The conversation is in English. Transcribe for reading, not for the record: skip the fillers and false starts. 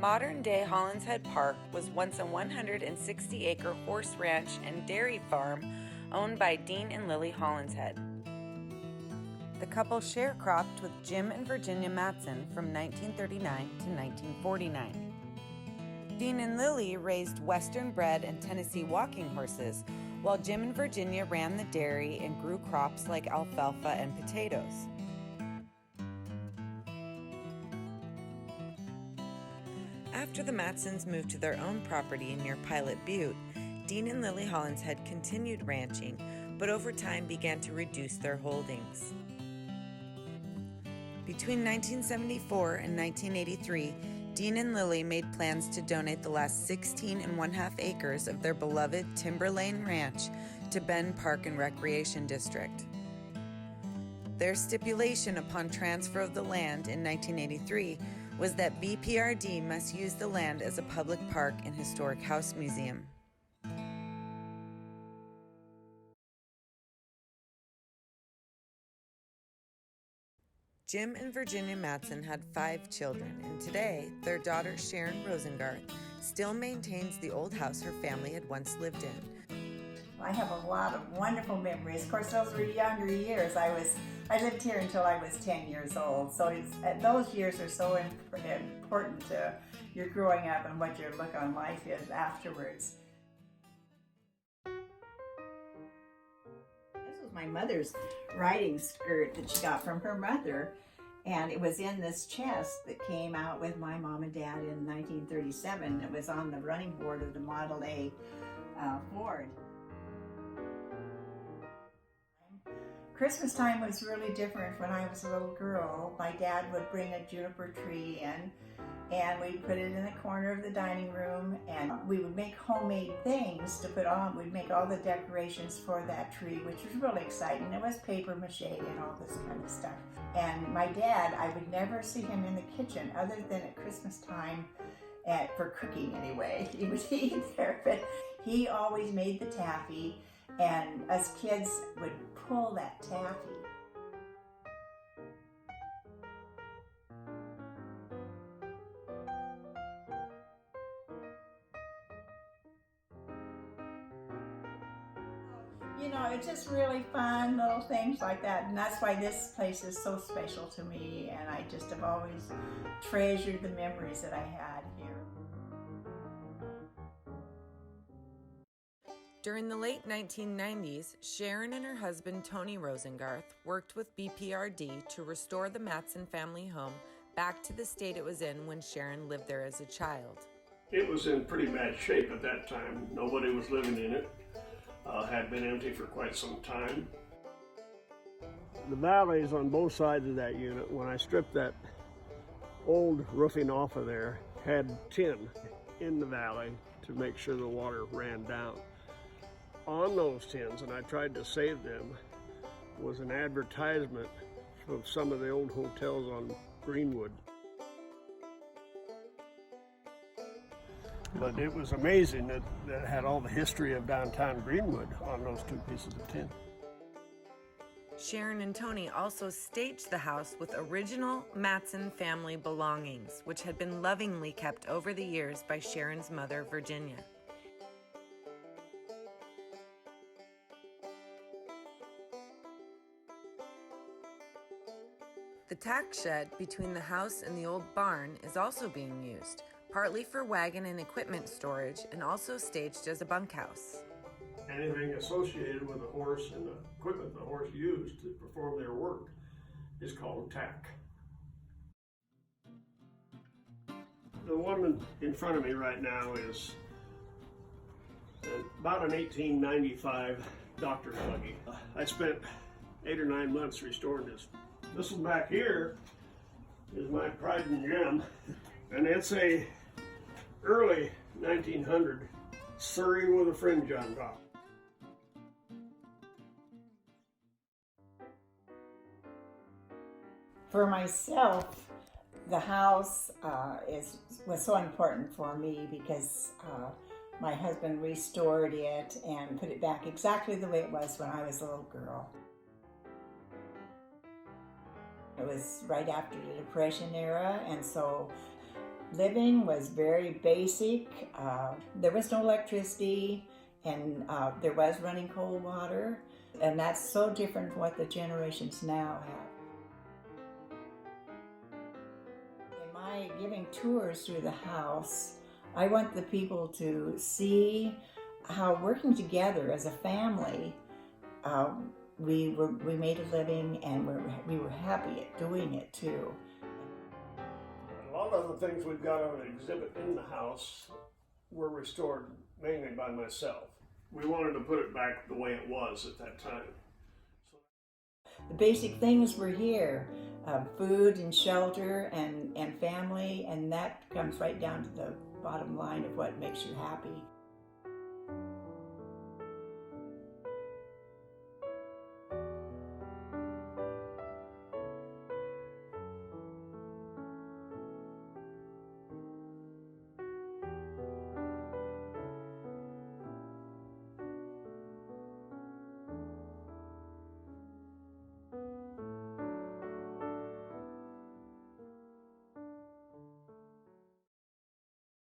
Modern-day Hollinshead Park was once a 160-acre horse ranch and dairy farm owned by Dean and Lily Hollinshead. The couple sharecropped with Jim and Virginia Matson from 1939 to 1949. Dean and Lily raised Western-bred and Tennessee walking horses, while Jim and Virginia ran the dairy and grew crops like alfalfa and potatoes. After the Matsons moved to their own property near Pilot Butte, Dean and Lily Hollinshead continued ranching, but over time began to reduce their holdings. Between 1974 and 1983, Dean and Lily made plans to donate the last 16.5 acres of their beloved Timber Lane Ranch to Bend Park and Recreation District. Their stipulation upon transfer of the land in 1983 was that BPRD must use the land as a public park and historic house museum. Jim and Virginia Matson had 5 children, and today their daughter Sharon Rosengarth still maintains the old house her family had once lived in. I have a lot of wonderful memories. Of course, those were younger years. I lived here until I was 10 years old, so those years are so important to your growing up and what your look on life is afterwards. This was my mother's riding skirt that she got from her mother, and it was in this chest that came out with my mom and dad in 1937. It was on the running board of the Model A Ford. Christmas time was really different when I was a little girl. My dad would bring a juniper tree in, and we'd put it in the corner of the dining room, and we would make homemade things to put on. We'd make all the decorations for that tree, which was really exciting. It was paper mache and all this kind of stuff. And my dad, I would never see him in the kitchen other than at Christmas time, for cooking anyway. He would eat there, but he always made the taffy, and us kids would pull that taffy. You know, it's just really fun little things like that, and that's why this place is so special to me, and I just have always treasured the memories that I had here. During the late 1990s, Sharon and her husband Tony Rosengarth worked with BPRD to restore the Matson family home back to the state it was in when Sharon lived there as a child. It was in pretty bad shape at that time. Nobody was living in it. Had been empty for quite some time. The valleys on both sides of that unit, when I stripped that old roofing off of there, had tin in the valley to make sure the water ran down. On those tins, and I tried to save them, was an advertisement of some of the old hotels on Greenwood. But it was amazing that it had all the history of downtown Greenwood on those 2 pieces of tin. Sharon and Tony also staged the house with original Matson family belongings, which had been lovingly kept over the years by Sharon's mother, Virginia. The tack shed between the house and the old barn is also being used, partly for wagon and equipment storage and also staged as a bunkhouse. Anything associated with the horse and the equipment the horse used to perform their work is called tack. The woman in front of me right now is about an 1895 Dr. Buggy. I spent 8 or 9 months restoring this. This one back here is my pride and gem, and it's a early 1900 Surrey with a fringe on top. For myself, the house was so important for me because my husband restored it and put it back exactly the way it was when I was a little girl. It was right after the Depression era, and so Living was very basic. There was no electricity, and there was running cold water, and that's so different from what the generations now have. In my giving tours through the house, I want the people to see how working together as a family, we made a living, and we were happy at doing it too. A lot of the things we've got on exhibit in the house were restored mainly by myself. We wanted to put it back the way it was at that time. The basic things were here, food and shelter and family, and that comes right down to the bottom line of what makes you happy.